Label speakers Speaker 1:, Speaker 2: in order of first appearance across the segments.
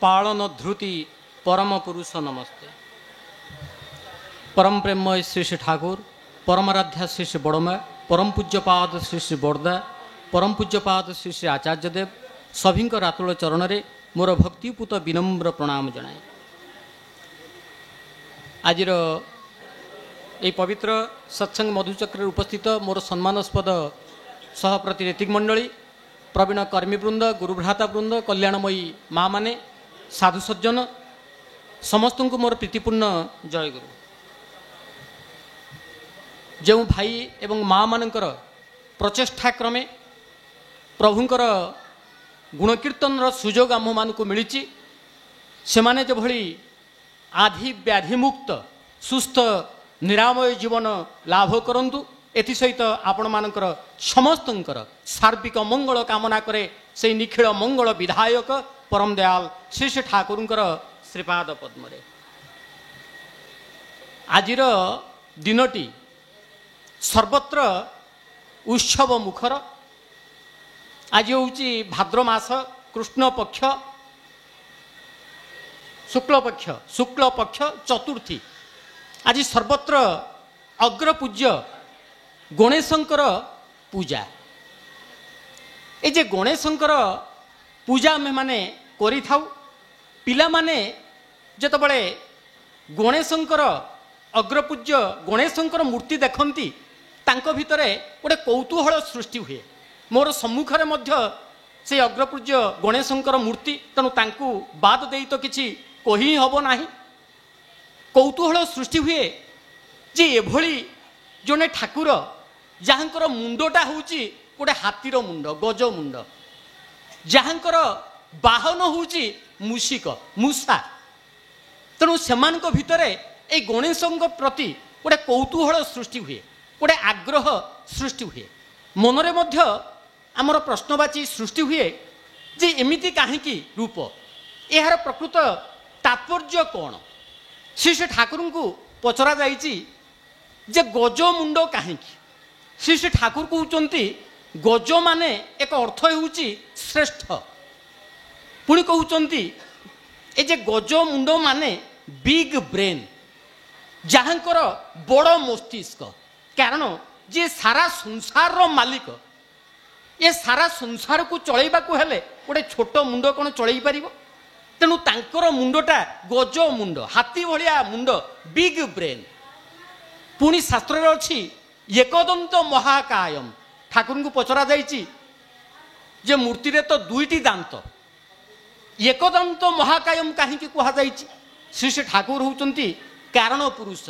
Speaker 1: पालन धृति परम पुरुष नमस्ते। परम प्रेममय श्री श्री ठाकुर, परमाराध्या श्री श्री बड़मय, परम पूज्यपाद श्री श्री बड़दा, परम पूज्यपाद श्री श्री आचार्य देव सभी रातुल चरण में मोर भक्तिपूत विनम्र प्रणाम जनाए। आज ये पवित्र सत्संग मधुचक्र उपस्थित मोर सम्मानस्पद सहप्रति ऋतिक मंडली, प्रवीण कर्मीवृंद, गुरुभ्राता वृंद, कल्याणमयी माँ माने, साधु सज्जन समस्त को मोर प्रीतिपूर्ण जय गुरु। जो भाई एवं माँ मानकर प्रचेष्टा क्रमे प्रभुंकर गुणकीर्तन सुजोग आम मानक मिली, से माने जो भली आधि व्याधि मुक्त सुस्थ निरामय जीवन लाभ करंतु। एथि सहित आपण मानकर समस्तंकर सार्विक मंगल कामना करे से निखिल मंगल विधायक परम दयाल श्री श्री ठाकुरंकर श्रीपाद पद्मरे। आजिर दिनटी सर्वत्र उत्सव मुखर। आज हूँ भाद्र मास कृष्ण पक्ष शुक्ल पक्ष चतुर्थी। आज सर्वत्र अग्रपूज्य गणेशंकर पूजा। ए जे गणेशंकर पूजा आम मैंने करि थाउ। पिला माने जेतबळे गणेशंकर अग्रपूज्य गणेशंकर मूर्ति देखंती तांको भितरे गोटे कौतूहल सृष्टि हुए। मोर सम्मुखरे मध्य से अग्रपूज्य गणेशंकर मूर्ति, तेणु तांकु बाद देई तो किछि कहि हबो नाही। कौतूहल सृष्टि हुए जे एभली जने ठाकुर जहाँकर मुंडटा होउची गोटे हाथीर मुंड, गज मुंड, जहाँकर बाहन होउची मूषिक मूषा। तेणु सेमानक भितरे ए गणेशंक प्रति गोटे कौतूहल सृष्टि हुए, गोटे आग्रह सृष्टि हुए। मनरे मध्य आमर प्रश्नवाची सृष्टि हुए जे एमिति काहेकि रूप, यार प्रकृत तात्पर्य कौन। श्री श्री ठाकुर को पचरा जाइछि जे गज मुंड काहेकि। श्री श्री ठाकुर कहते गज माने एक अर्थ होउछि श्रेष्ठ। पुणी कहते ए जे गज मुंड माने बिग ब्रेन, जहाँकर बड़ मस्तिष्क। कारण जे सारा संसार रो मालिक, ये सारा संसार को चलैबा को हेले गोटे छोट मुंड कौन चलै पारिबो। तेणु तांकर मुंडटा गज मुंड, हाथी भलिया मुंड, बिग ब्रेन। पुणी शास्त्र अच्छी एकदंत महाकायम। ठाकुर को पचरा जाइछि जे मूर्ति रे तो दुईटी दांत, एकदंत महाकायम कहीं कह जाइछि। श्री श्री ठाकुर होउचंती कारण पुरुष,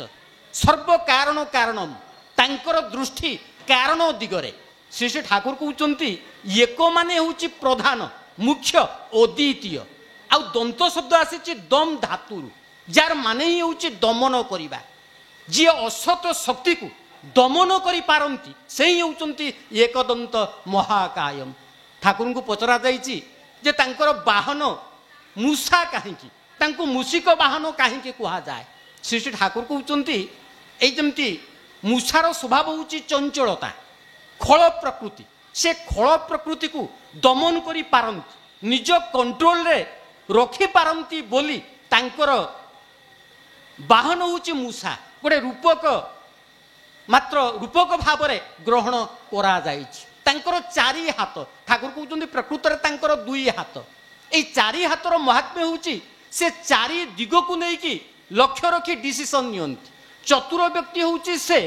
Speaker 1: सर्व कारण कारणम। तांकर दृष्टि कारण दिगरे। श्री श्री ठाकुर कहते एक माने होउछि प्रधान मुख्य अद्वितीय। आउ दंत शब्द आसी दम धातु, जार माने ही होउछि दमन करिबा। जी असत शक्ति को दमन करि पारंती से ही होउचंती एकदंत महाकायम। ठाकुर को पचरा जाइछि जे तांकर वाहन मूषा काहेकि, तांको मूषिक वाहन काहेकि कहा जाए। श्री श्री ठाकुर कहते ए जमती मूषार स्वभाव होउछि चंचलता, खल प्रकृति। से खल प्रकृति को दमन करि पारंती, निज कंट्रोल रे रखि पारंती बोली तांकर वाहन होउछि मूषा। गोटे रूपक मात्र रूपक भाव में ग्रहण करा जाइछि। तांकर चारि हाथ। ठाकुर कहते प्रकृत रे तांकर दुई हाथ। ए चारि हाथर महात्म्य होउछि से चारि दिग को लेकिन लक्ष्य रखी डिसीजन नियंती। चतुर व्यक्ति होउछि से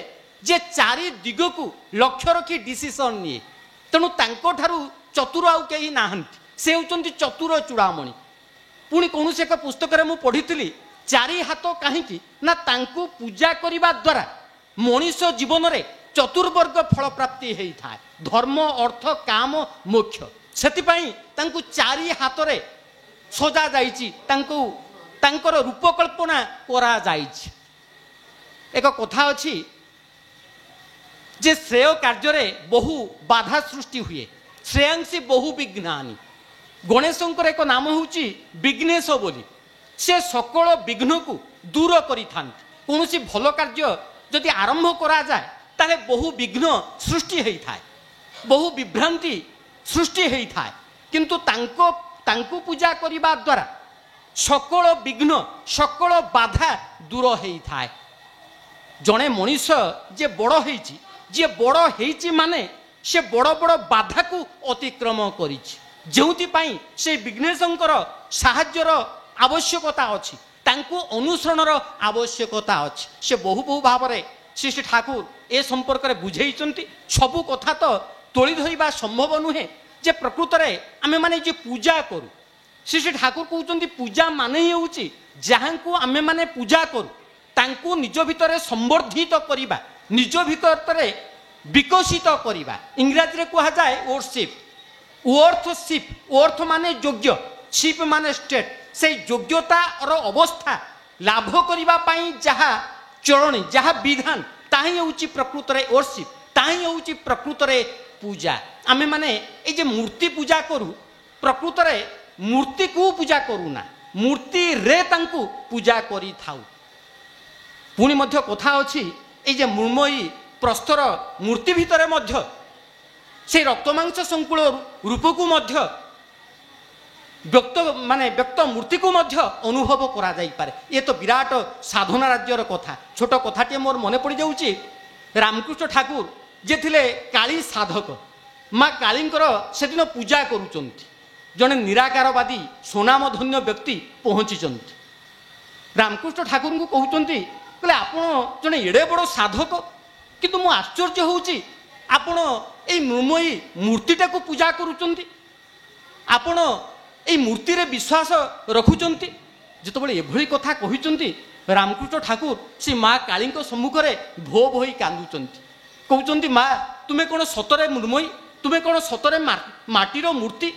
Speaker 1: जे चारि दिग को लक्ष्य रखी डिसीजन निये। तेणु तांको ठारू चतुर आउ केही नाहंती, से होउचंती चतुर चूड़ामणि। पुणी कौन से एक पुस्तक में मुझे पढ़ी चारि हाथ कहीं ना तांकु पूजा करने द्वारा मनीष जीवन में चतुर्वर्ग फल प्राप्ति होता है, धर्म अर्थ काम मोक्ष। से चारि हाथ रे सजा जाइछि, तांकर रूपकल्पना करा जाइछि। एक कथा अछि जे श्रेय कार्य बहु बाधा सृष्टि हुए, श्रेयांसी बहु विघ्नानि। गणेशंकर एक नाम होउछि विघ्नेश बोली। से सकल विघ्न को दूर करिथांती। कौनसी भल कार्य जदि आरंभ करा जाए ताले बहु विघ्न सृष्टि होता है, बहु विभ्रांति सृष्टि होता है। किंतु तांको पूजा करने द्वारा सकल विघ्न सकल बाधा दूर होता है। जड़े मनीष जे बड़ होइछि जे बड़ होइछि माने से बड़ बड़ बाधा को अतिक्रम करिछि जोंथिपाई से विघ्नेशंकर साहाय्यर आवश्यकता अछि तांको अनुसरणर आवश्यकता अछि। से बहु बहु भाव में श्री श्री ठाकुर ए संपर्क में बुझेइचंती। सबु कथा तो तोली धरिबा संभव नुहे जे प्रकृत रे आमे माने जे पूजा करू श्री श्री ठाकुर कहउचंती पूजा माने ही होउची जहां को आमे माने पूजा करू तांको निज भितर संवर्धित करिबा निज भितर विकसित करिबा। इंग्रजी रे कहा जाए वर्शिप वर्थशिप वर्थ माने योग्य शिप माने स्टेट से योग्यता और अवस्था लाभ करिबा पाई जहा चरणी जहा विधान ताही होउची प्रकृत रे वर्शिप ताही होउची प्रकृत रे पूजा। आमे माने ए जे मूर्ति पूजा करू प्रकृत रे मूर्ति को पूजा करू ना मूर्ति रे तांकु पूजा करी थाउ। पुणी मध्य कथा अछि ए जे मृण्मयी प्रस्तर मूर्ति भितरे मध्य से रक्तमांस संकुल रूप को मध्य व्यक्त माने व्यक्त मूर्ति को मध्य अनुभव करा जाई पारे। ये तो विराट साधना राज्यर कथा। छोट कथाटे मोर मने पड़ जाउची रामकृष्ण ठाकुर जे थिले काली साधक माँ कालींकर सेदिन पूजा करूचंती जने निराकारवादी सोनामधन्य व्यक्ति पहुंचीचंती रामकृष्ण ठाकुर को कहउचंती कहले आपण जने एडे बड़ साधक किंतु मु आश्चर्य होउची आपण ए मृण्मयी मूर्तिटा को पूजा करूचंती आपण ए मूर्ति रे विश्वास रखुचंती। जेतबेले एभली कथा कहिचंती रामकृष्ण ठाकुर से माँ काली सम्मुख रे भो भोई कांदुचंती कहउचंती माँ तुमे कोन सतरे मृण्मयी तुमे कोन सतरे माटीर मूर्ति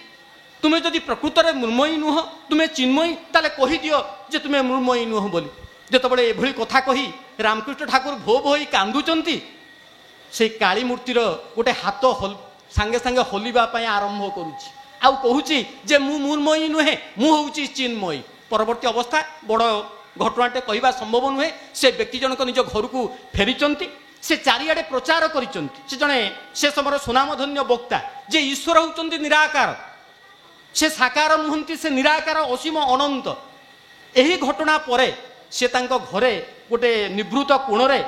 Speaker 1: तुमे जदि प्रकृत रे मृण्मयी नुह तुमे चिन्मयी ताले कहि दियो जे तुमे मृण्मयी नुह बोली। जेतबेले एभली कथा कही रामकृष्ण ठाकुर भो भोई कांदुचंती से काली मूर्तिर गोटे हाथ सांगे सांगे हलिबा पई आरंभ करूची आउ कहूची जे मु मृण्मयी नुहे मु होउची चिन्मयी। परवर्ती अवस्था बड़ घटनाटे कहवा संभव नुहे। से व्यक्ति जनक निज घर को फेरीचंती से चारिआडे प्रचार करिचंती से जने से समर सुनामधन्य वक्ता जे ईश्वर होउचंती निराकार से साकार नुहंती से निराकार असीम अनंत। एही घटना परे से तांको घरे गोटे निवृत्त कोणरे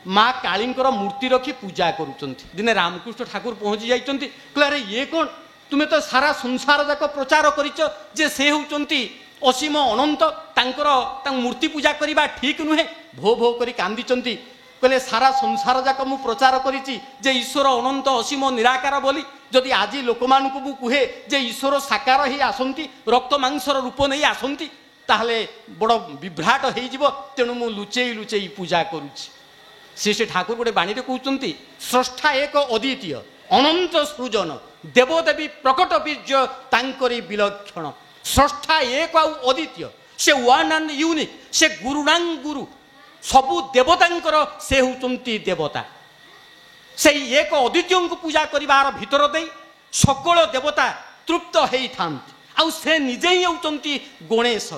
Speaker 1: माँ कालींकर मूर्ति रखी पूजा करुचंती। दिने रामकृष्ण ठाकुर पहुंची जाइचंती कहले अरे ये कौन तुमे तो सारा संसार जाक प्रचार करिच जे से होउचंती असीम अनंत तांकर मूर्ति पूजा करिबा ठीक नुहे। भो भो करी कांदीचंती कहले सारा संसार जाक मु प्रचार करिची जे ईश्वर अनंत असीम निराकार बोली जदि आज लोक मानकु मु कुहे जे ईश्वर साकार ही आसंती रक्त मांसर रूप नहीं आसंती ताहले बड़ विभ्राट हो जिवो तेणु मु लुचेई लुचेई पूजा करुची। श्री ठाकुर गोटे बाणी रे कहउचंती स्रष्टा एक अद्वितीय अनंत सृजन देवदेवी प्रकट बीर्य तांकरी विलक्षण। स्रष्टा एक आउ अद्वितीय से वन एंड यूनिक से गुरुणां गुरु सबु देवतांकर से होउचंती देवता। से एक अद्वितीय को पूजा करिवार भितर दे सकल देवता तृप्त हेई थांती आउ से निजे ही होउचंती गणेश।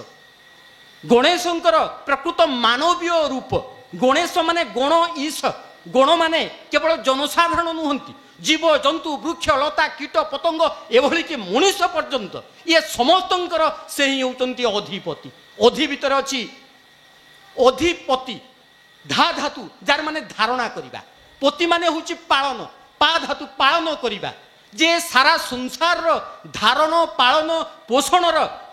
Speaker 1: गणेशंकर प्रकृत मानवीय रूप गणेश माने गण ईश गण माने केवल जनसाधारण नुहंती जीव जंतु वृक्ष लता कीट पतंग एभली कि मनुष्य पर्यंत ये समस्तंकर से ही होउचंती अधिपति। अधि भितर अछि अधिपति धा धातु जार माने धारणा करिबा पति माने होउची पालन पा धातु पालन करिबा जे सारा संसार धारण पालन पोषण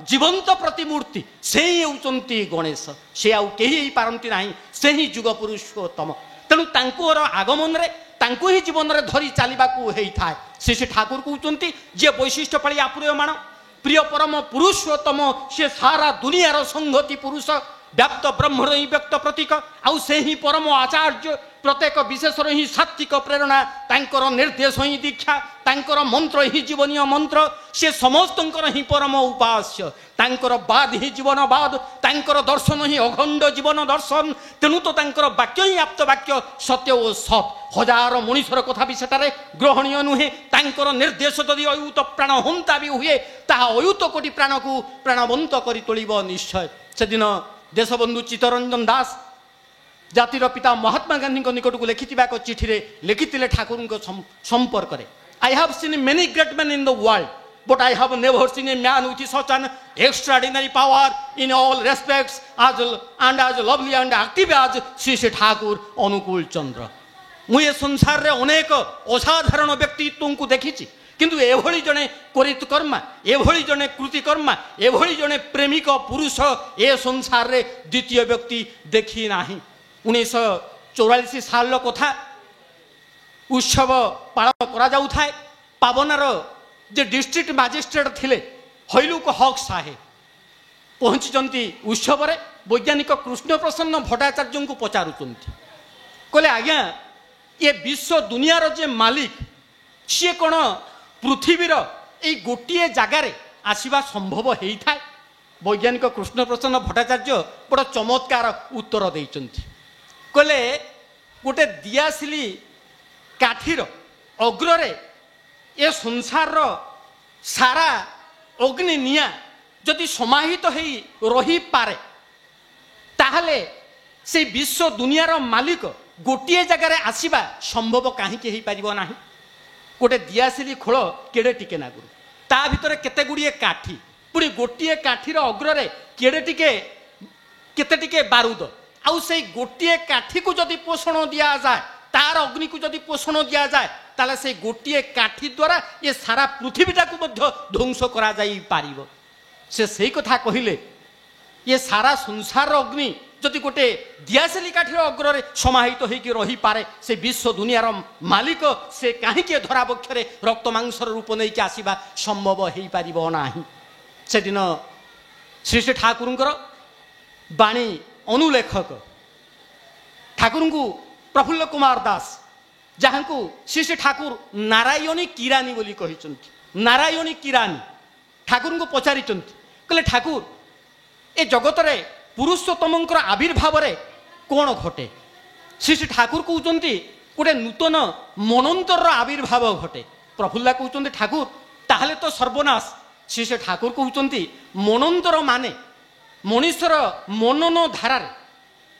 Speaker 1: जीवंत प्रतिमूर्ति से ही होउचंती गणेश। से आउ केही पारंती नाही से ही जुग पुरुषोत्तम। तेणु तांकोर आगमन रे तांको ही जीवन रे धरी चालिबाकू हेई थाए। श्री ठाकुर कहउचंती जे वैशिष्ट्य पाळी आपुर्यमाण प्रिय परम पुरुषोत्तम से सारा दुनियार संगति पुरुष व्याप्त ब्रह्मण ही व्यक्त प्रतीक आउ से ही परम आचार्य प्रत्येक विशेष ही सात्विक प्रेरणा तांकर निर्देश ही दीक्षा तांकर मंत्र ही जीवनीय मंत्र से समस्तंकर ही परम उपास्य तांकर बाद ही जीवन बाद तांकर दर्शन ही अखंड जीवन दर्शन। तेणु तो तांकर वाक्य ही आप्त वाक्य सत्य और सत हजार मनुष्यर कथा भी सेटारे ग्रहणीय नुहे। तांकर निर्देश जदि अयुत प्राण हंता भी हुए ताहा अयुत कोटि प्राण को प्राणवंत करी तोलिब निश्चय। सेदिन देशबंधु चित्तरंजन दास जातिर पिता महात्मा गांधी निकट को लिखिथिबा एक चिठी रे लिखिथिले ठाकुर संपर्क रे I have seen many great man in the world but I have never seen a man with such an extraordinary power in all respects and as lovely and active as Sri Sri Thakur Anukul Chandra. ମୁଁ ଏ ସଂସାରରେ ଅନେକ ଅସାଧାରଣ ବ୍ୟକ୍ତିତ୍ୱଙ୍କୁ ଦେଖିଛି, କିନ୍ତୁ ଏଭଳି ଜଣେ କରିତକର୍ମା, ଏଭଳି ଜଣେ କୃତିକର୍ମା, ଏଭଳି ଜଣେ ପ୍ରେମିକ ପୁରୁଷ ଏ ସଂସାରରେ ଦ୍ୱିତୀୟ ବ୍ୟକ୍ତି ଦେଖି ନାହିଁ। 1944 ସାଲର କଥା, ଉତ୍ସବ ପାଳନ କରାଯାଉଥାଏ। ପାବନାର ଯେ ଡିଷ୍ଟ୍ରିକ୍ଟ ମାଜିଷ୍ଟ୍ରେଟ୍ ଥିଲେ ହଇଲୁକ ହକ୍ ସାହେ ପହଞ୍ଚିଛନ୍ତି ଉତ୍ସବରେ। ବୈଜ୍ଞାନିକ କୃଷ୍ଣ ପ୍ରସନ୍ନ ଭଟ୍ଟାଚାର୍ଯ୍ୟଙ୍କୁ ପଚାରୁଛନ୍ତି, କହିଲେ ଆଜ୍ଞା ये विश्व दुनियार जे मालिक सी कौन पृथ्वीर ये गोटे जगार आसवा संभव होता है? वैज्ञानिक कृष्ण प्रसन्न भट्टाचार्य बड़ चमत्कार उत्तर देते कहले गोटे दियासिली काठीर अग्रे ये संसार सारा अग्नि निया जदि समाहित हो रही पारे ताहले से विश्व दुनियार मालिक गोटे जगार आसवा संभव कहीं ना। गोटे दियासिली खोल केड़े टिके नागुर ता भितर केते गुड़िए काठी पुणी गोटे काठीर अग्रे केड़े टिके केते टिके बारूद आउ से गोटे काठी को जदि पोषण दि जाए तार अग्नि को जदि पोषण दि जाए ताले से गोटे काठी द्वारा ये सारा पृथ्वीटा को ध्वंस करा जाई पारिबो। से सही कथा कहिले ये सारा संसार अग्नि जदि गोटे दियासिली काठीर अग्रे समाहित होइकी रही पारे से विश्व दुनियार मालिक से कहीं धरा बक्षरे रक्त मांसर रूप नहीं कि आसवा संभव हो पारिबो नाही। से दिन श्री श्री ठाकुरंकर बाणी अनुलेखक ठाकुर को प्रफुल्ल कुमार दास जहाँ को श्री श्री ठाकुर नारायणी किरानी बोली कहिसंती। नारायणी किरानी ठाकुर को पचारि कहले ठाकुर ए जगत रे पुरुषोत्तमंकर आविर्भाव कौन घटे? श्री श्री ठाकुर कहते गोटे नूतन मनंतर आविर्भाव घटे। प्रफुल्ला कहते ठाकुर ताहले तो सर्वनाश। श्री श्री ठाकुर कहते मनंतर माने मनुष्यर मनन धारार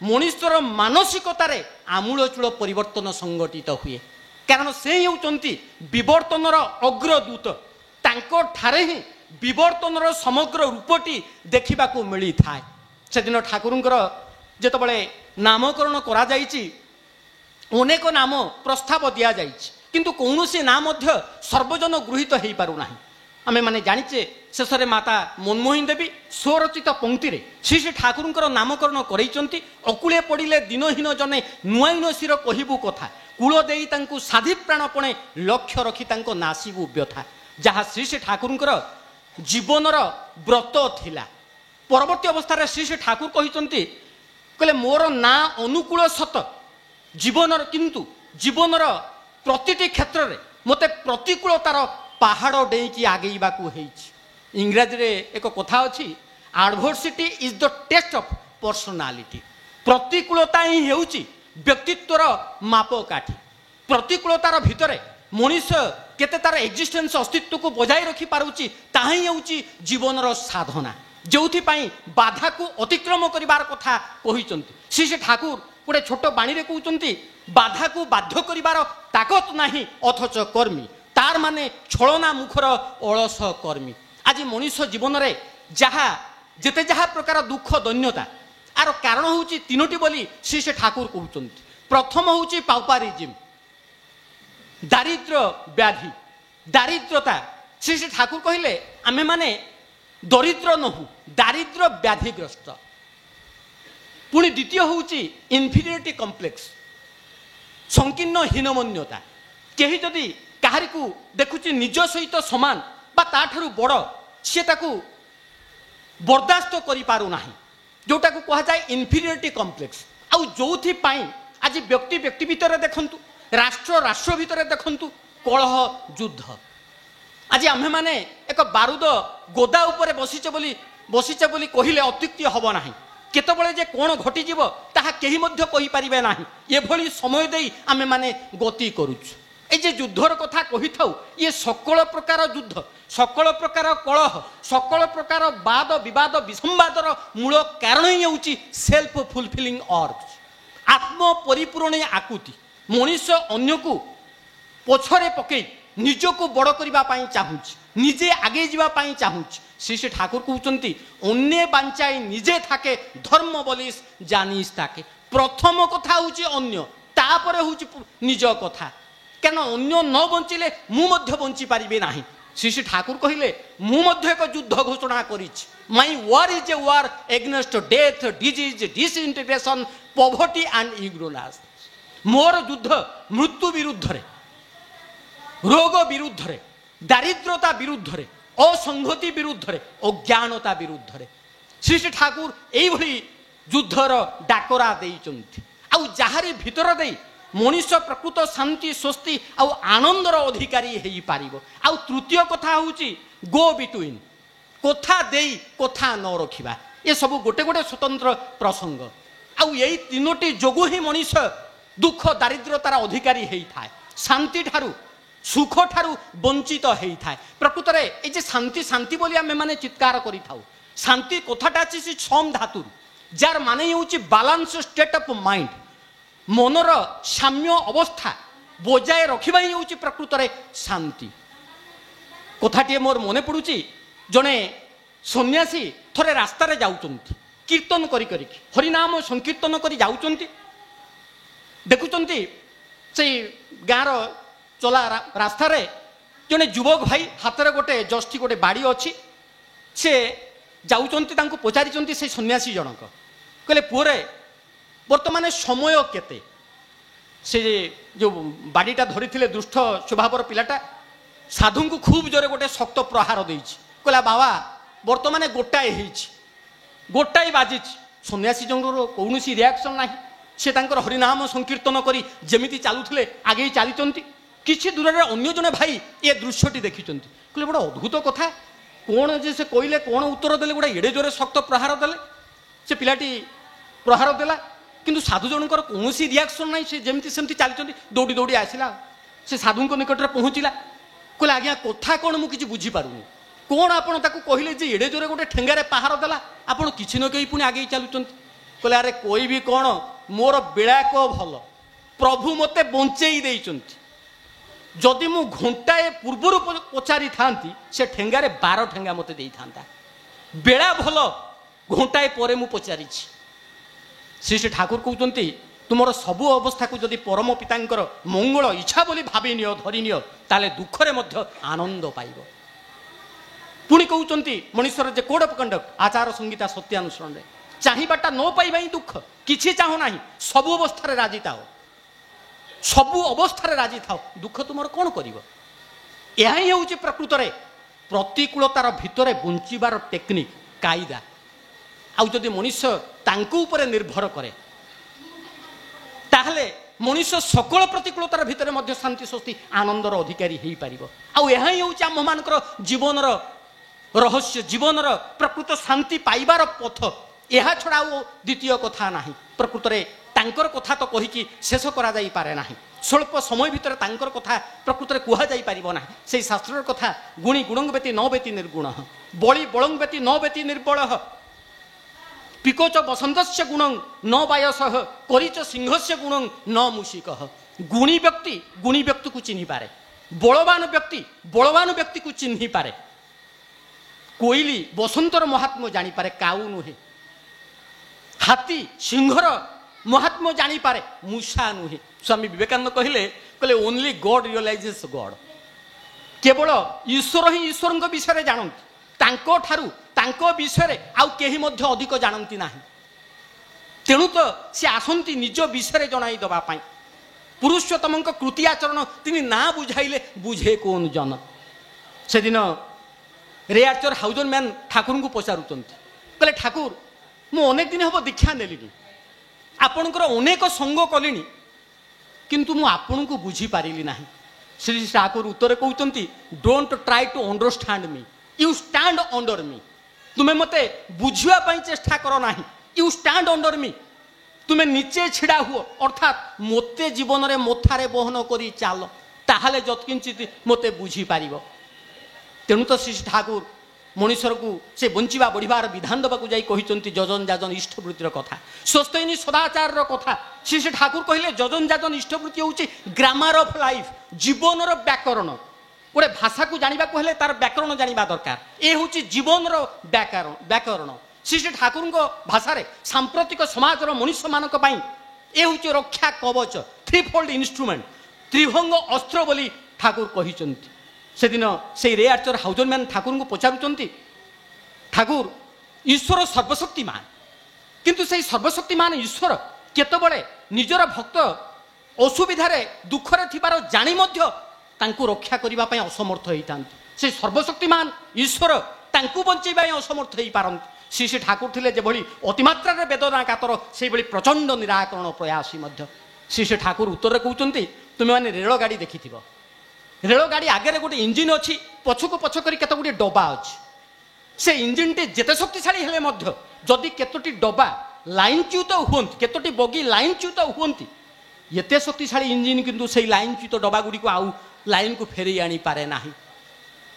Speaker 1: मनुष्यर मानसिकतार आमूलचूल परिवर्तन संगठित हुए कारण से होती विवर्तनर अग्रदूत तांको ठारे ही विवर्तनर समग्र रूपटी देखा मिली थाए। से दिन ठाकुरंकर जेतबळे नामकरण करा जायछि अनेक नाम प्रस्ताव दिया जायछि किंतु कौनसी नाम मध्य सर्वजन गृहीत हो पारु नाही। आमे माने जानिचे शेषरे माता मनमोहन देवी स्वरचित पंक्ति रे श्री श्री ठाकुरंकर नामकरण करैचंती। अकुले पड़िले दिनहीन जने नुआइन शिर कहिबु कथा कूल देई तांकु साधी प्राणपणे लक्ष्य रखी तांको नासिबु व्यथा जहाँ श्री श्री ठाकुरंकर जीवनर व्रत थिला। परवर्ती अवस्था श्री श्री ठाकुर कहते कहले मोर ना अनुकूल सत जीवनर किंतु जीवनर प्रतिटी क्षेत्र में मते प्रतिकूलतार पहाड़ डेईकी आगेबा को हेछि। इंग्राजी रे एक कथा अछि adversity is the test of personality. प्रतिकूलता ही हेउछि व्यक्तित्वर मापकाठी। प्रतिकूलतार भितरे मनुष्य केते तार एक्जिस्टेंस अस्तित्व को बजाय रखी पारुछि ताही हेउछि जीवनर साधना जोथि पाई बाधा को अतिक्रम करिवार कथा कहिसंती। श्री श्री ठाकुर गोटे छोट बाणी रे कहउचंती बाधा को बाध्य करिवार ताकत नाही अथच कर्मी तार माने छलना मुखर अलस कर्मी। आज मनुष्य जीवन रे जहा जेते जहा प्रकार दुख दैन्यता आर कारण होउची तीनोटी बोली श्री श्री ठाकुर कहउचंती। प्रथम होउची पाउपारिज्म दारिद्र्य व्याधि दारिद्रता। श्री श्री ठाकुर कहिले आमे माने दरिद्र नहु दारिद्र व्याधिग्रस्त। पुणी द्वितीय होउची इन्फीरियरिटी कॉम्प्लेक्स संकीर्ण हीनमन्यता। केही जदि काहारी को देखुची निज सहित समान बा ताठारु बड़ से ताकू बर्दास्त करि पारु नाही जोटा को कहा जाए इन्फीरियरिटी कॉम्प्लेक्स। आउ जोथि पाई आज व्यक्ति व्यक्ति भितर देखंतु राष्ट्र राष्ट्र भितर देखंतु कलह युद्ध। आज आम्हे माने एक बारूद गोदा उपरे बसिचे बोली कहिले अत्युक्ति हब नाही। केतबळे जे कोन घटी जीव ताहा केही मध्य कहि परिबे नाही। ए भली समय देई आमे माने गति करूछु। ए जे युद्धर कथा कहि थाउ ये सकल प्रकार युद्ध सकल प्रकार कलह सकल प्रकार वाद विवाद विसंवादर मूल कारण ही होउची सेल्फ फुलफिलिंग अर्ज आत्म परिपूरण आकुति। मनुष्य अन्य को पछरे पकई ନିଜକୁ ବଡ଼ କରିବା ପାଇଁ ଚାହୁଁଛି, ନିଜେ ଆଗେଇ ଯିବା ପାଇଁ ଚାହୁଁଛି। ଶ୍ରୀ ଠାକୁର କହୁଛନ୍ତି ଅନ୍ୟ ବାଞ୍ଚାଇ ନିଜେ থাকে ଧର୍ମ ବୋଲିସ୍ ଜାନିସ୍ ତାକେ। ପ୍ରଥମ କଥା ହେଉଛି ଅନ୍ୟ, ତାପରେ ହେଉଛି ନିଜ କଥା। କାରଣ ଅନ୍ୟ ନ ବଞ୍ଚିଲେ ମୁଁ ମଧ୍ୟ ବଞ୍ଚି ପାରିବି ନାହିଁ। ଶ୍ରୀ ଠାକୁର କହିଲେ ମୁଁ ମଧ୍ୟ ଏକ ଯୁଦ୍ଧ ଘୋଷଣା କରିଛି। My war is a war against death, disease, disintegration, poverty and ignorance. ମୋର ଯୁଦ୍ଧ ମୃତ୍ୟୁ ବିରୁଦ୍ଧରେ, ରୋଗ ବିରୁଦ୍ଧରେ, ଦାରିଦ୍ରତା ବିରୁଦ୍ଧରେ, ଅସଂହତି ବିରୁଦ୍ଧରେ, ଅଜ୍ଞାନତା ବିରୁଦ୍ଧରେ ଶ୍ରୀ ଠାକୁର ଏଇଭଳି ଯୁଦ୍ଧର ଡାକରା ଦେଇଛନ୍ତି। ଆଉ ଯାହାରି ଭିତର ଦେଇ ମଣିଷ ପ୍ରକୃତ ଶାନ୍ତି, ସ୍ୱସ୍ତି ଆଉ ଆନନ୍ଦର ଅଧିକାରୀ ହେଇପାରିବ। ଆଉ ତୃତୀୟ କଥା ହେଉଛି ଗୋ ବିଟୁଇନ୍, କଥା ଦେଇ କଥା ନ ରଖିବା। ଏସବୁ ଗୋଟେ ଗୋଟେ ସ୍ୱତନ୍ତ୍ର ପ୍ରସଙ୍ଗ। ଆଉ ଏଇ ତିନୋଟି ଯୋଗୁଁ ହିଁ ମଣିଷ ଦୁଃଖ ଦାରିଦ୍ରତାର ଅଧିକାରୀ ହେଇଥାଏ, ଶାନ୍ତି ଠାରୁ ସୁଖ ଠାରୁ ବଞ୍ଚିତ ହେଇଥାଏ। ପ୍ରକୃତରେ এই যে ଶାନ୍ତି ଶାନ୍ତି ବୋଲି ଆମେ ମାନେ ଚିତ୍କାର କରିଥାଉ, ଶାନ୍ତି କଥାଟା ଅଛି ସେ ସମ୍ ଧାତୁରୁ, ଯାର ମାନେ ହେଉଛି ବାଲାନ୍ସ ଷ୍ଟେଟ୍ ଅଫ୍ ମାଇଣ୍ଡ। ମନର ସାମ୍ୟ ଅବସ୍ଥା ବଜାୟ ରଖିବା ହିଁ ହେଉଛି ପ୍ରକୃତରେ ଶାନ୍ତି। କଥାଟିଏ ମୋର ମନେ ପଡ଼ୁଛି, ଜଣେ ସନ୍ନ୍ୟାସୀ ଥରେ ରାସ୍ତାରେ ଯାଉଛନ୍ତି, କୀର୍ତ୍ତନ କରିକି ହରିନାମ ସଂକୀର୍ତ୍ତନ କରି ଯାଉଛନ୍ତି। ଦେଖୁଛନ୍ତି ସେଇ ଗାଁର ଚଲା ରାସ୍ତାରେ ଜଣେ ଯୁବକ ଭାଇ ହାତରେ ଗୋଟେ ଜଷ୍ଟି ଗୋଟେ ବାଡ଼ି ଅଛି। ସେ ଯାଉଛନ୍ତି, ତାଙ୍କୁ ପଚାରିଛନ୍ତି ସେ ସନ୍ନ୍ୟାସୀ ଜଣକ, କହିଲେ ପୁଅରେ ବର୍ତ୍ତମାନ ସମୟ କେତେ? ସେ ଯେଉଁ ବାଡ଼ିଟା ଧରିଥିଲେ ଦୁଷ୍ଟ ସ୍ୱଭାବର ପିଲାଟା ସାଧୁଙ୍କୁ ଖୁବ୍ ଜୋରେ ଗୋଟେ ଶକ୍ତ ପ୍ରହାର ଦେଇଛି। କହିଲା ବାବା ବର୍ତ୍ତମାନ ଗୋଟାଏ ହେଇଛି, ଗୋଟାଏ ବାଜିଛି। ସନ୍ନ୍ୟାସୀ ଜଣଙ୍କର କୌଣସି ରିଆକ୍ସନ୍ ନାହିଁ। ସେ ତାଙ୍କର ହରିନାମ ସଂକୀର୍ତ୍ତନ କରି ଯେମିତି ଚାଲୁଥିଲେ ଆଗେଇ ଚାଲିଛନ୍ତି। କିଛି ଦୂରରେ ଅନ୍ୟ ଜଣେ ଭାଇ ଏ ଦୃଶ୍ୟଟି ଦେଖିଛନ୍ତି। କହିଲେ ବଡ଼ ଅଦ୍ଭୁତ କଥା, କ'ଣ ଯେ ସେ କହିଲେ, କ'ଣ ଉତ୍ତର ଦେଲେ, ଗୋଟେ ଏଡ଼େ ଜୋରେ ଶକ୍ତ ପ୍ରହାର ଦେଲେ। ସେ ପିଲାଟି ପ୍ରହାର ଦେଲା, କିନ୍ତୁ ସାଧୁ ଜଣଙ୍କର କୌଣସି ରିଆକ୍ସନ୍ ନାହିଁ। ସେ ଯେମିତି ସେମିତି ଚାଲିଛନ୍ତି। ଦୌଡ଼ି ଦୌଡ଼ି ଆସିଲା, ସେ ସାଧୁଙ୍କ ନିକଟରେ ପହଞ୍ଚିଲା। କହିଲେ ଆଜ୍ଞା କଥା କ'ଣ ମୁଁ କିଛି ବୁଝିପାରୁନି, କ'ଣ ଆପଣ ତାକୁ କହିଲେ ଯେ ଏଡ଼େ ଜୋରେ ଗୋଟେ ଠେଙ୍ଗାରେ ପାହାର ଦେଲା, ଆପଣ କିଛି ନ କହି ପୁଣି ଆଗେଇ ଚାଲୁଛନ୍ତି। କହିଲେ ଆରେ କହିବି କ'ଣ, ମୋର ବେଳାକ ଭଲ, ପ୍ରଭୁ ମୋତେ ବଞ୍ଚେଇ ଦେଇଛନ୍ତି। ଯଦି ମୁଁ ଘଣ୍ଟାଏ ପୂର୍ବରୁ ପଚାରିଥାନ୍ତି ସେ ଠେଙ୍ଗାରେ 12 ଠେଙ୍ଗା ମୋତେ ଦେଇଥାନ୍ତା। ବେଳା ଭଲ, ଘଣ୍ଟାଏ ପରେ ମୁଁ ପଚାରିଛି। ଶ୍ରୀ ଠାକୁର କହୁଛନ୍ତି ତୁମର ସବୁ ଅବସ୍ଥାକୁ ଯଦି ପରମ ପିତାଙ୍କର ମଙ୍ଗଳ ଇଚ୍ଛା ବୋଲି ଭାବି ନିଅ, ଧରି ନିଅ, ତାହେଲେ ଦୁଃଖରେ ମଧ୍ୟ ଆନନ୍ଦ ପାଇବ। ପୁଣି କହୁଛନ୍ତି ମଣିଷର ଯେ କୋଡ୍ ଅଫ୍ କଣ୍ଡକ୍ଟ, ଆଚାର ସଂହିତା ସତ୍ୟାନୁସରଣରେ ଚାହିଁବାଟା ନ ପାଇବା ହିଁ ଦୁଃଖ। କିଛି ଚାହୁଁ ନାହିଁ, ସବୁ ଅବସ୍ଥାରେ ରାଜି ଥାଅ, ସବୁ ଅବସ୍ଥାରେ ରାଜି ଥାଅ, ଦୁଃଖ ତୁମର କ'ଣ କରିବ? ଏହା ହିଁ ହେଉଛି ପ୍ରକୃତରେ ପ୍ରତିକୂଳତାର ଭିତରେ ବଞ୍ଚିବାର ଟେକ୍ନିକ୍, କାଇଦା। ଆଉ ଯଦି ମଣିଷ ତାଙ୍କ ଉପରେ ନିର୍ଭର କରେ ତାହେଲେ ମଣିଷ ସକଳ ପ୍ରତିକୂଳତାର ଭିତରେ ମଧ୍ୟ ଶାନ୍ତି, ସ୍ୱସ୍ତି, ଆନନ୍ଦର ଅଧିକାରୀ ହେଇପାରିବ। ଆଉ ଏହା ହିଁ ହେଉଛି ଆମମାନଙ୍କର ଜୀବନର ରହସ୍ୟ, ଜୀବନର ପ୍ରକୃତ ଶାନ୍ତି ପାଇବାର ପଥ। ଏହା ଛଡ଼ା ଆଉ ଦ୍ୱିତୀୟ କଥା ନାହିଁ। ପ୍ରକୃତରେ ତାଙ୍କର କଥା ତ କହିକି ଶେଷ କରାଯାଇପାରେ ନାହିଁ। ସ୍ୱଳ୍ପ ସମୟ ଭିତରେ ତାଙ୍କର କଥା ପ୍ରକୃତରେ କୁହାଯାଇପାରିବ ନାହିଁ। ସେଇ ଶାସ୍ତ୍ରର କଥା, ଗୁଣି ଗୁଣଂ ବେତି ନ ବେତି ନିର୍ଗୁଣ, ବଳି ବଳଂ ବେତି ନ ବେତି ନିର୍ବଳ, ପିକୋଚ ବସନ୍ତସ୍ୟ ଗୁଣଂ ନ ବାୟସ, କରିଚ ସିଂହସ୍ୟ ଗୁଣଂ ନ ମୂଷିକ। ଗୁଣୀ ବ୍ୟକ୍ତି ଗୁଣୀ ବ୍ୟକ୍ତିକୁ ଚିହ୍ନିପାରେ, ବଳବାନ ବ୍ୟକ୍ତି ବଳବାନ ବ୍ୟକ୍ତିକୁ ଚିହ୍ନିପାରେ। କୋଇଲି ବସନ୍ତର ମହାତ୍ମ୍ୟ ଜାଣିପାରେ, କାଉ ନୁହେଁ। ହାତୀ ସିଂହର ମହାତ୍ମ୍ୟ ଜାଣିପାରେ, ମୂଷା ନୁହେଁ। ସ୍ୱାମୀ ବିବେକାନନ୍ଦ କହିଲେ ଓନ୍ଲି ଗଡ୍ ରିଅଲାଇଜେସ୍ ଗଡ୍। କେବଳ ଈଶ୍ୱର ହିଁ ଈଶ୍ୱରଙ୍କ ବିଷୟରେ ଜାଣନ୍ତି, ତାଙ୍କ ଠାରୁ ତାଙ୍କ ବିଷୟରେ ଆଉ କେହି ମଧ୍ୟ ଅଧିକ ଜାଣନ୍ତି ନାହିଁ। ତେଣୁ ତ ସେ ଆସନ୍ତି ନିଜ ବିଷୟରେ ଜଣାଇ ଦେବା ପାଇଁ। ପୁରୁଷୋତ୍ତମଙ୍କ କୃତି ଆଚରଣ তিনি ନା ବୁଝାଇଲେ ବୁଝେ କୋନ ଜନ। ସେଦିନ ରେଆଚର ହାଉଜର ମ୍ୟାନ୍ ଠାକୁରଙ୍କୁ ପଚାରୁଛନ୍ତି, କହିଲେ ଠାକୁର ମୁଁ ଅନେକ ଦିନ ହେବ ଦୀକ୍ଷା ନେଲିଣି, ଆପଣଙ୍କର ଅନେକ ସଙ୍ଗ କଲିଣି, କିନ୍ତୁ ମୁଁ ଆପଣଙ୍କୁ ବୁଝିପାରିଲି ନାହିଁ। ଶ୍ରୀ ଠାକୁର ଉତ୍ତର କହୁଛନ୍ତି, ଡୋଣ୍ଟ ଟ୍ରାଏ ଟୁ ଅଣ୍ଡରଷ୍ଟାଣ୍ଡ ମି, ୟୁ ଷ୍ଟାଣ୍ଡ ଅଣ୍ଡର ମି। ତୁମେ ମୋତେ ବୁଝିବା ପାଇଁ ଚେଷ୍ଟା କର ନାହିଁ, ୟୁ ଷ୍ଟାଣ୍ଡ ଅଣ୍ଡର ମି। ତୁମେ ନିଚେ ଛିଡ଼ା ହୁଅ, ଅର୍ଥାତ୍ ମୋତେ ଜୀବନରେ ମଥାରେ ବହନ କରି ଚାଲ, ତାହେଲେ ଯତ୍କିଞ୍ଚିତ ମୋତେ ବୁଝିପାରିବ। ତେଣୁ ତ ଶ୍ରୀ ଠାକୁର ମଣିଷକୁ ସେ ବଞ୍ଚିବା ବଢ଼ିବାର ବିଧାନ ଦେବାକୁ ଯାଇ କହିଛନ୍ତି ଯଜନ ଯାଜନ ଇଷ୍ଟବୃତ୍ତିର କଥା, ସ୍ୱସ୍ତୟିନୀ ସଦାଚାରର କଥା। ଶ୍ରୀ ଠାକୁର କହିଲେ ଯଜନ ଯାଜନ ଇଷ୍ଟବୃତ୍ତି ହେଉଛି ଗ୍ରାମାର ଅଫ୍ ଲାଇଫ୍, ଜୀବନର ବ୍ୟାକରଣ। गोटे भाषा को जाना हेले तार व्याकरण जाना दरकार ये हूँ जीवन व्याकरण श्री श्री ठाकुर भाषा सांप्रतिक समाज मनुष्य मानक ये हूँ रक्षा कवच थ्री फोल्ड इन्स्ट्रुमेंट त्रिभंग अस्त्र बोली ठाकुर कही से दिन से रे आर्चर हाउजरमैन ठाकुर को पचारुंट ठाकुर ईश्वर सर्वशक्तिमान किंतु से सर्वशक्तिमान ईश्वर केतबले निजर भक्त असुविधार दुखरे थिबार जानी मध्य तांकु रक्षा करने असमर्थ होता से सर्वशक्तिमान ईश्वर तांकु बंचेबा असमर्थ हो पारती श्री श्री ठाकुर थे जो अतिमात्रा वेदना कातर से प्रचंड निराकरण प्रयासी श्री श्री ठाकुर उत्तर कहते तुम्हें मैंने रेलगाड़ी देखि रेलगाड़ी आगे गोटे इंजिन अच्छी पछक पछ कर गुटे डबा अच्छी से इंजिन टे जिते शक्तिशाली हेले जदि केतोटी डबा लाइनच्युत हूँ केतोटी बगी लाइनच्युत हूँ एते शक्तिशाली इंजिन किंतु से लाइनच्युत डबा गुड़ी को आउ लाइन को फेरी आनी पारे ना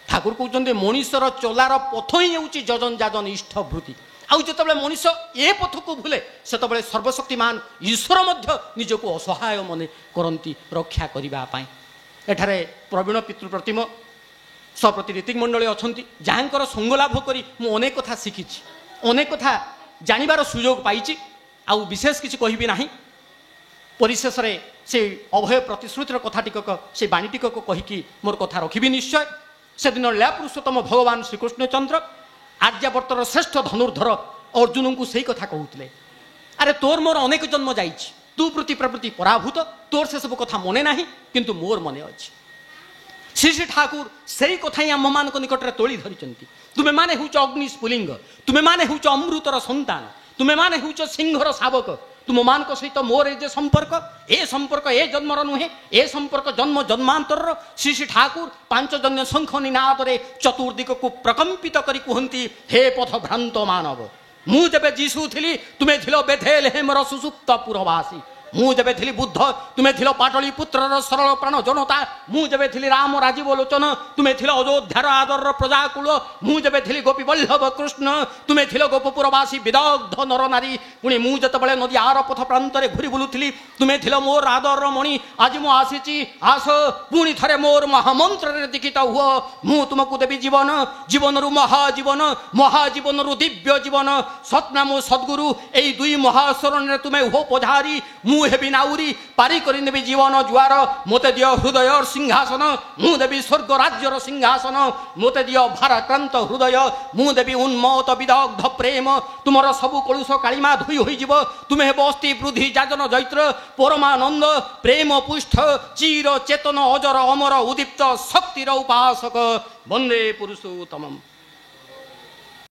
Speaker 1: ठाकुर कहते मनीषर चलार पथ ही हूँ जजन जाजन इष्ट भृति आउ जो मनीष ए पथ को भूले से सर्वशक्तिमान ईश्वर निजको असहाय मन करती रक्षा करने एठारे प्रवीण पितृप्रतिम सप्रति रीतिक मंडली अच्छा जहाँकर संग लाभ करी मु अनेक कथा शिखी अनेक कथा जानिबार सुजोग पाई आउ विशेष किसी कहबी ना परिशेष से अभय प्रतिश्रुतिर कथा टिकक से बाणी टिकक कहीकि मोर कथा रखी निश्चय से दिन लीला पुरुषोत्तम भगवान श्रीकृष्णचंद्र आर्यावर्तर श्रेष्ठ धनुर्धर अर्जुन को सही कथा कहते अरे तोर मोर अनेक जन्म जा तू प्रति प्रवृत्ति पराभूत तोर से सब कथा मने ना किंतु मोर मने अच्छी श्री श्री ठाकुर से कथा ही आम मान निकट में तोली धरी तुम्हें माने हूँ अग्नि स्फुलिंग तुम्हें माने हूँ अमृतर संतान तुम्हें माने हूँ सिंहर शावक तुम मान सहित मोर ए संपर्क ए जन्मर नुहे ए संपर्क जन्म जन्मांतर श्री श्री ठाकुर पांच जन्य शंख निनाद चतुर्दिक को प्रकंपित करी कहती हे पथ भ्रांत मानव मु जब जीशु थी तुम्हें थिल बेथेलहेमर सुसुप्त पुरवासी मु जब थी बुद्ध तुम्हें थिल पाटली पुत्र सरल प्राण जनता मु जब थी राम राजीव लोचन तुम्हें थिल अयोध्यार आदर प्रजाकूल मु जब थी गोपी वल्लभ कृष्ण तुम्हें थिल गोपपुरवासी विदग्ध नर नारी पुणी मु जतबले नदी आर पथ प्रांत घुरी बुलुली तुम्हें थिल मोर आदर मणि आज मु आसी आस पुणी थे मोर महामंत्र दीक्षित हुआ मु तुमको देवी जीवन जीवन रु महाजीवन महाजीवन रु दिव्य जीवन सतनाम सद्गुरु यही दुई महाशरण तुम्हें हो पधारी मु हेबी नाउरी पारी करी नेबी जीवन जुआर मोते दियो हृदय सिंहासन मु देवी स्वर्ग राज्यर सिंहासन मोते दियो भाराक्रांत हृदय मु देवी उन्मत विदग्ध प्रेम तुमर सबु कलुष कालीमा धोई होई जीव तुम्हें हेब अस्थि वृद्धि जाजन जैत्र परमानंद प्रेम पुष्ठ चिर चेतन अजर अमर उदीप्त शक्तिर उपासक वंदे पुरुषोत्तमम्।